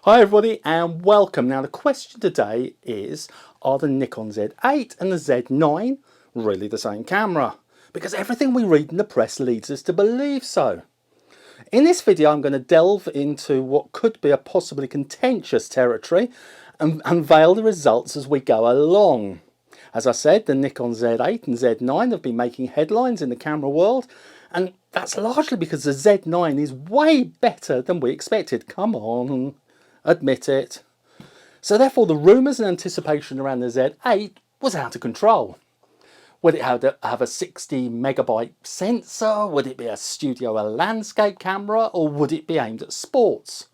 Hi everybody and welcome. Now the question today is, are the Nikon Z8 and the Z9 really the same camera? Because everything we read in the press leads us to believe so. In this video I'm going to delve into what could be a possibly contentious territory and unveil the results as we go along. As I said, the Nikon Z8 and Z9 have been making headlines in the camera world, and that's largely because the Z9 is way better than we expected. Come on, admit it. So therefore the rumours and anticipation around the Z8 was out of control. Would it have a 60 megabyte sensor? Would it be a studio or landscape camera? Or would it be aimed at sports?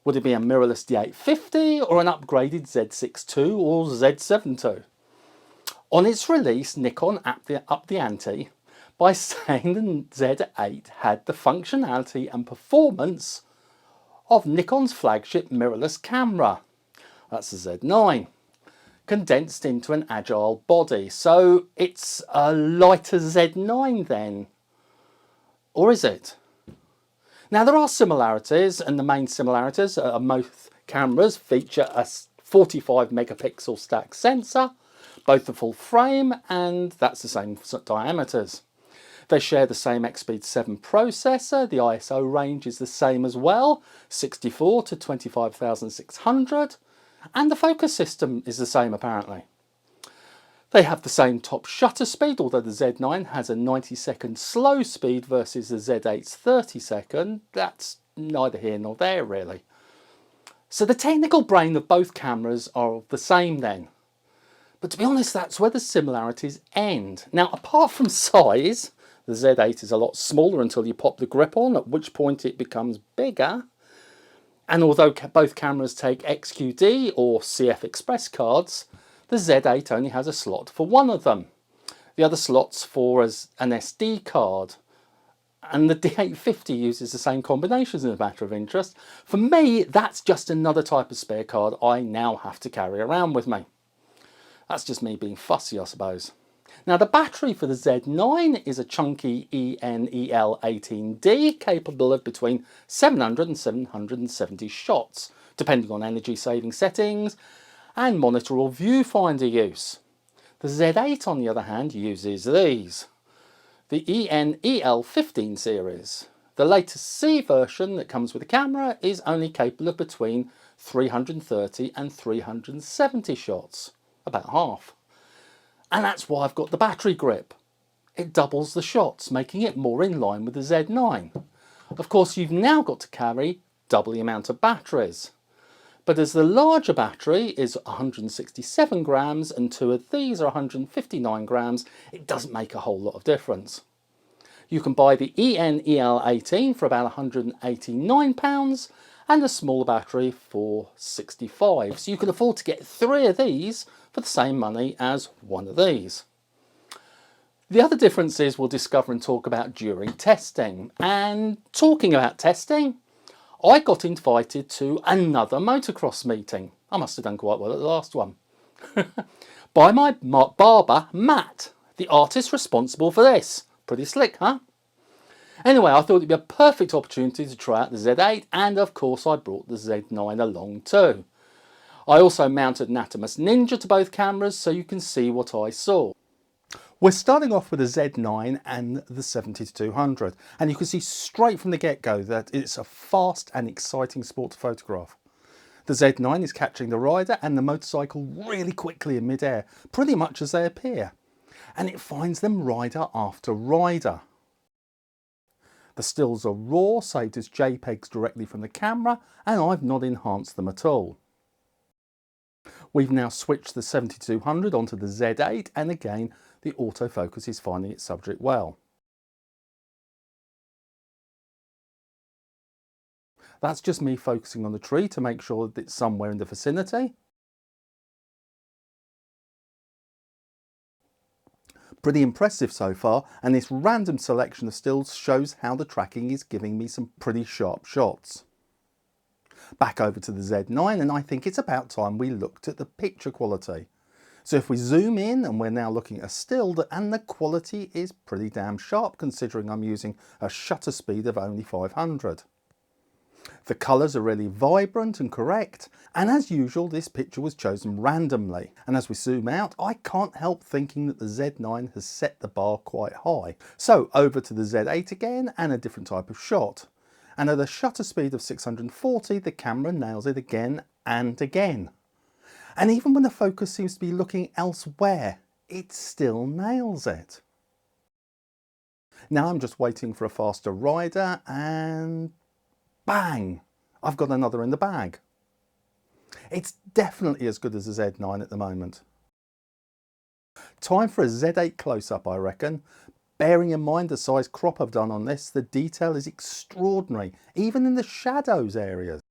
Would it be a mirrorless D850 or an upgraded Z6 II or Z7 II? On its release, Nikon upped the ante by saying the Z8 had the functionality and performance of Nikon's flagship mirrorless camera. That's the Z9, condensed into an agile body. So it's a lighter Z9 then? Or is it? Now there are similarities, and the main similarities are both cameras feature a 45 megapixel stack sensor, both the full frame, and that's the same diameters. They share the same XSpeed 7 processor, the ISO range is the same as well, 64 to 25,600, and the focus system is the same apparently. They have the same top shutter speed, although the Z9 has a 90-second slow speed versus the Z8's 30-second. That's neither here nor there really. So the technical brain of both cameras are the same then. But to be honest, that's where the similarities end. Now, apart from size, the Z8 is a lot smaller until you pop the grip on, at which point it becomes bigger. And although both cameras take XQD or CF Express cards, the Z8 only has a slot for one of them. The other slot's for as an SD card. And the D850 uses the same combinations as a matter of interest. For me, that's just another type of spare card I now have to carry around with me. That's just me being fussy, I suppose. Now the battery for the Z9 is a chunky ENEL18D, capable of between 700 and 770 shots, depending on energy saving settings and monitor or viewfinder use. The Z8 on the other hand uses these. The ENEL15 series. The latest C version that comes with the camera is only capable of between 330 and 370 shots. About half. And that's why I've got the battery grip. It doubles the shots, making it more in line with the Z9. Of course, you've now got to carry double the amount of batteries. But as the larger battery is 167 grams and two of these are 159 grams, it doesn't make a whole lot of difference. You can buy the ENEL18 for about £189 and a smaller battery for £65. So you can afford to get three of these for the same money as one of these. The other differences we'll discover and talk about during testing. And talking about testing, I got invited to another motocross meeting. I must have done quite well at the last one. By my barber, Matt, the artist responsible for this. Pretty slick, huh? Anyway, I thought it'd be a perfect opportunity to try out the Z8, and of course I brought the Z9 along too. I also mounted an Atomos Ninja to both cameras so you can see what I saw. We're starting off with the Z9 and the 70-200, and you can see straight from the get-go that it's a fast and exciting sport to photograph. The Z9 is catching the rider and the motorcycle really quickly in mid-air, pretty much as they appear, and it finds them rider after rider. The stills are raw, saved as JPEGs directly from the camera, and I've not enhanced them at all. We've now switched the 70-200 onto the Z8, and again the autofocus is finding its subject well. That's just me focusing on the tree to make sure that it's somewhere in the vicinity. Pretty impressive so far, and this random selection of stills shows how the tracking is giving me some pretty sharp shots. Back over to the Z9, and I think it's about time we looked at the picture quality. So if we zoom in, and we're now looking at a still, and the quality is pretty damn sharp considering I'm using a shutter speed of only 500. The colours are really vibrant and correct, and as usual this picture was chosen randomly, and as we zoom out I can't help thinking that the Z9 has set the bar quite high. So over to the Z8 again and a different type of shot, and at a shutter speed of 640 the camera nails it again and again. And even when the focus seems to be looking elsewhere, it still nails it. Now I'm just waiting for a faster rider and bang! I've got another in the bag. It's definitely as good as the Z9 at the moment. Time for a Z8 close-up, I reckon. Bearing in mind the size crop I've done on this, the detail is extraordinary, even in the shadows areas.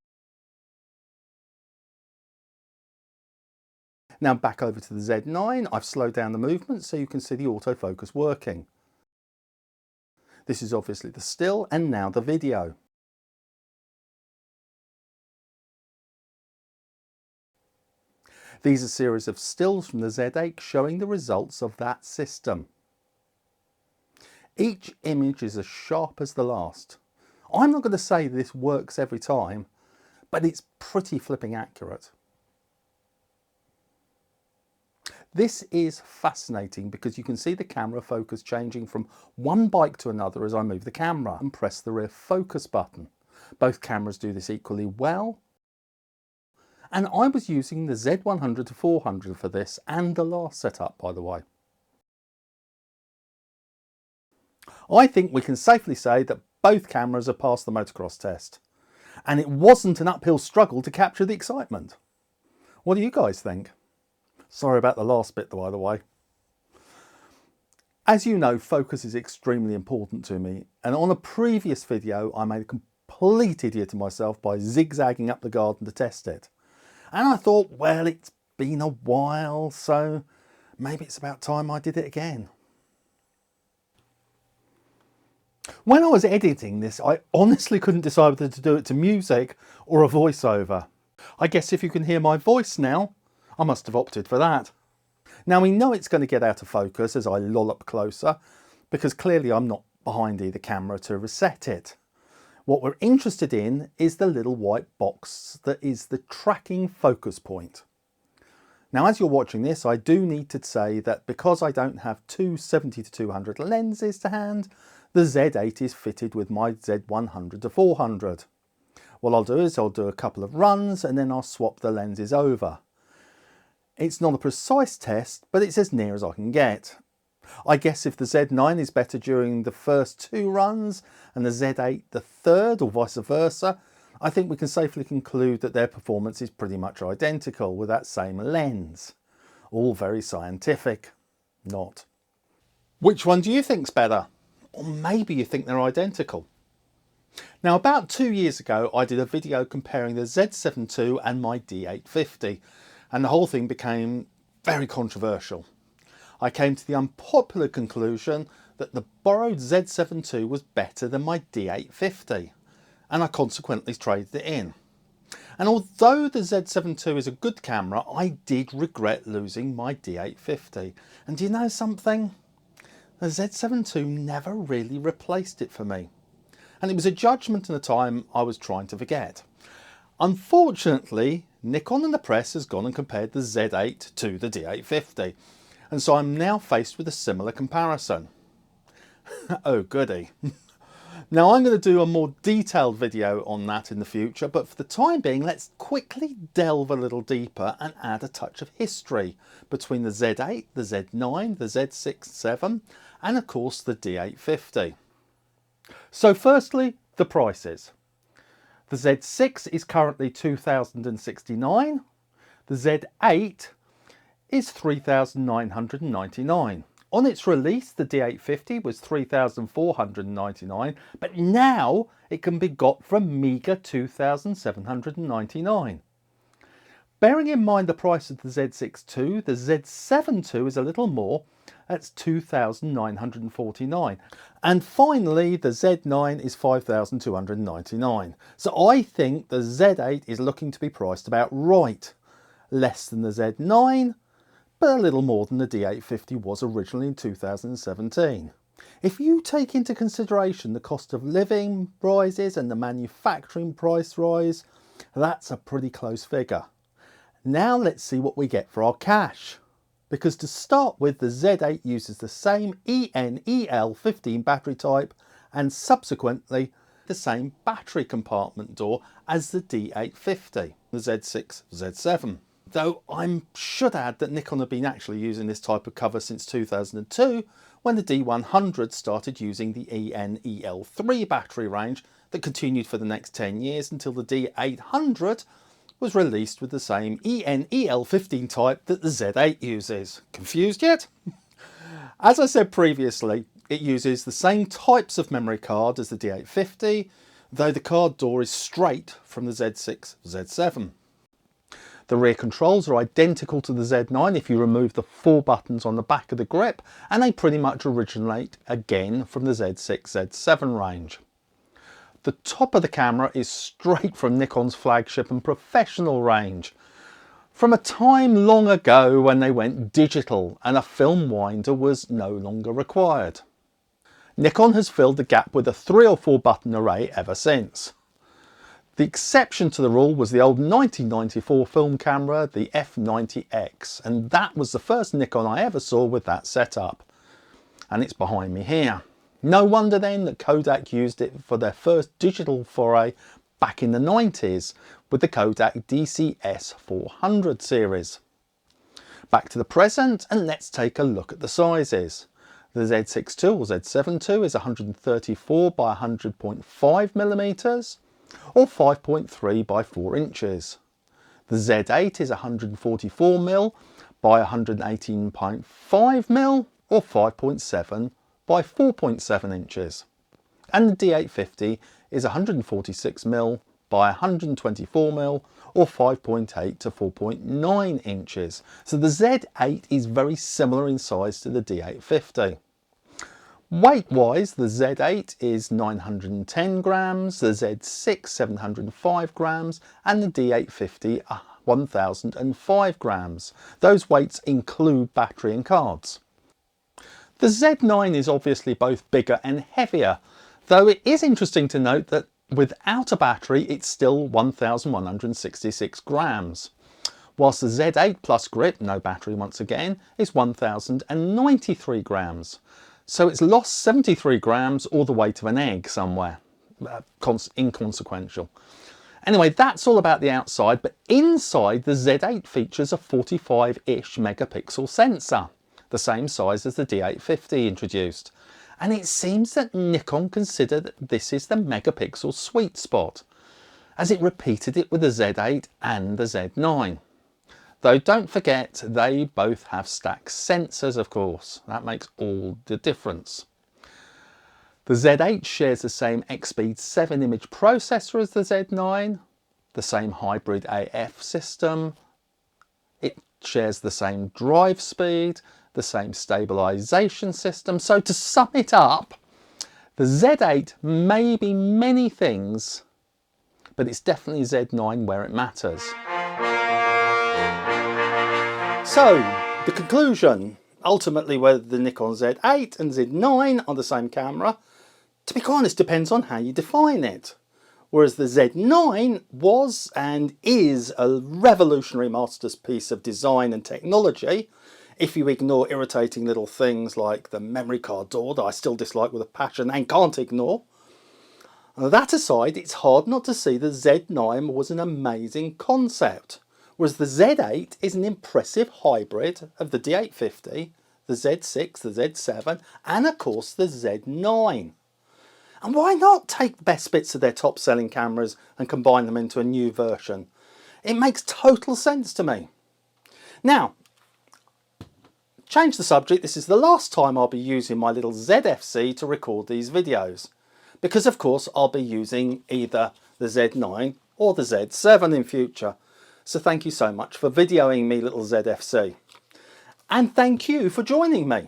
Now back over to the Z9, I've slowed down the movement so you can see the autofocus working. This is obviously the still and now the video. These are a series of stills from the Z8 showing the results of that system. Each image is as sharp as the last. I'm not going to say this works every time, but it's pretty flipping accurate. This is fascinating because you can see the camera focus changing from one bike to another as I move the camera and press the rear focus button. Both cameras do this equally well. And I was using the Z100 to 400 for this and the last setup, by the way. I think we can safely say that both cameras have passed the motocross test. And it wasn't an uphill struggle to capture the excitement. What do you guys think? Sorry about the last bit, by the way. As you know, focus is extremely important to me, and on a previous video I made a complete idiot of myself by zigzagging up the garden to test it. And I thought, well, it's been a while, so maybe it's about time I did it again. When I was editing this, I honestly couldn't decide whether to do it to music or a voiceover. I guess if you can hear my voice now, I must have opted for that. Now we know it's going to get out of focus as I loll up closer, because clearly I'm not behind either camera to reset it. What we're interested in is the little white box that is the tracking focus point. Now as you're watching this, I do need to say that because I don't have two 70-200 lenses to hand, the Z8 is fitted with my Z100 to 400. What I'll do is I'll do a couple of runs and then I'll swap the lenses over. It's not a precise test, but it's as near as I can get. I guess if the Z9 is better during the first two runs and the Z8 the third, or vice versa, I think we can safely conclude that their performance is pretty much identical with that same lens. All very scientific. Not. Which one do you think's better? Or maybe you think they're identical. Now about 2 years ago I did a video comparing the Z7 II and my D850. And the whole thing became very controversial. I came to the unpopular conclusion that the borrowed Z7 II was better than my D850, and I consequently traded it in. And although the Z7 II is a good camera, I did regret losing my D850. And do you know something? The Z7 II never really replaced it for me. And it was a judgment in a time I was trying to forget. Unfortunately, Nikon and the press has gone and compared the Z8 to the D850, and so I'm now faced with a similar comparison. Oh goody. Now I'm going to do a more detailed video on that in the future, but for the time being let's quickly delve a little deeper and add a touch of history between the Z8, the Z9, the Z6-7 and of course the D850. So firstly, the prices. The Z6 is currently $2,069, the Z8 is $3,999. On its release the D850 was $3,499, but now it can be got for a meagre $2,799. Bearing in mind the price of the Z6 II, the Z7 II is a little more, that's $2,949. And finally, the Z9 is $5,299. So I think the Z8 is looking to be priced about right. Less than the Z9, but a little more than the D850 was originally in 2017. If you take into consideration the cost of living rises and the manufacturing price rise, that's a pretty close figure. Now let's see what we get for our cash. Because to start with, the Z8 uses the same EN-EL15 battery type and subsequently the same battery compartment door as the D850, the Z6, Z7. Though I should add that Nikon have been actually using this type of cover since 2002, when the D100 started using the EN-EL3 battery range that continued for the next 10 years until the D800 was released with the same EN-EL15 type that the Z8 uses. Confused yet? As I said previously, it uses the same types of memory card as the D850, though the card door is straight from the Z6, Z7. The rear controls are identical to the Z9 if you remove the 4 buttons on the back of the grip, and they pretty much originate again from the Z6, Z7 range. The top of the camera is straight from Nikon's flagship and professional range, from a time long ago when they went digital and a film winder was no longer required. Nikon has filled the gap with a 3 or 4 button array ever since. The exception to the rule was the old 1994 film camera, the F90X, and that was the first Nikon I ever saw with that setup. And it's behind me here. No wonder then that Kodak used it for their first digital foray back in the 90s with the Kodak DCS400 series. Back to the present, and let's take a look at the sizes. The Z6 II or Z7 II is 134 by 100.5mm or 5.3 by 4 inches. The Z8 is 144mm by 118.5mm or 5.7 by 4.7 inches. And the D850 is 146mm by 124mm or 5.8 to 4.9 inches. So the Z8 is very similar in size to the D850. Weight wise, the Z8 is 910 grams, the Z6 705 grams and the D850 1005 grams. Those weights include battery and cards. The Z9 is obviously both bigger and heavier, though it is interesting to note that without a battery it's still 1166 grams, whilst the Z8 plus grip, no battery once again, is 1093 grams. So it's lost 73 grams or the weight of an egg somewhere. Inconsequential. Anyway, that's all about the outside, but inside the Z8 features a 45-ish megapixel sensor, the same size as the D850 introduced. And it seems that Nikon consider that this is the megapixel sweet spot, as it repeated it with the Z8 and the Z9. Though don't forget, they both have stacked sensors, of course. That makes all the difference. The Z8 shares the same XSpeed 7 image processor as the Z9, the same hybrid AF system. It shares the same drive speed, the same stabilization system. So to sum it up, the Z8 may be many things, but it's definitely Z9 where it matters. So, the conclusion, ultimately whether the Nikon Z8 and Z9 are the same camera, to be quite honest, depends on how you define it. Whereas the Z9 was and is a revolutionary masterpiece of design and technology, if you ignore irritating little things like the memory card door that I still dislike with a passion and can't ignore. That aside, it's hard not to see the Z9 was an amazing concept. Whereas the Z8 is an impressive hybrid of the D850, the Z6, the Z7 and of course the Z9. And why not take the best bits of their top selling cameras and combine them into a new version? It makes total sense to me. Now, change the subject, this is the last time I'll be using my little ZFC to record these videos. Because of course I'll be using either the Z9 or the Z7 in future. So thank you so much for videoing me little ZFC. And thank you for joining me.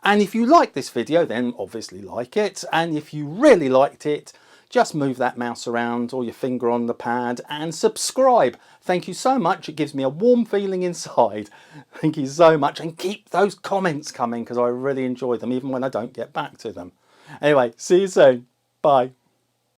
And if you like this video, then obviously like it. And if you really liked it, just move that mouse around or your finger on the pad and subscribe. Thank you so much. It gives me a warm feeling inside. Thank you so much, and keep those comments coming because I really enjoy them even when I don't get back to them. Anyway, see you soon. Bye.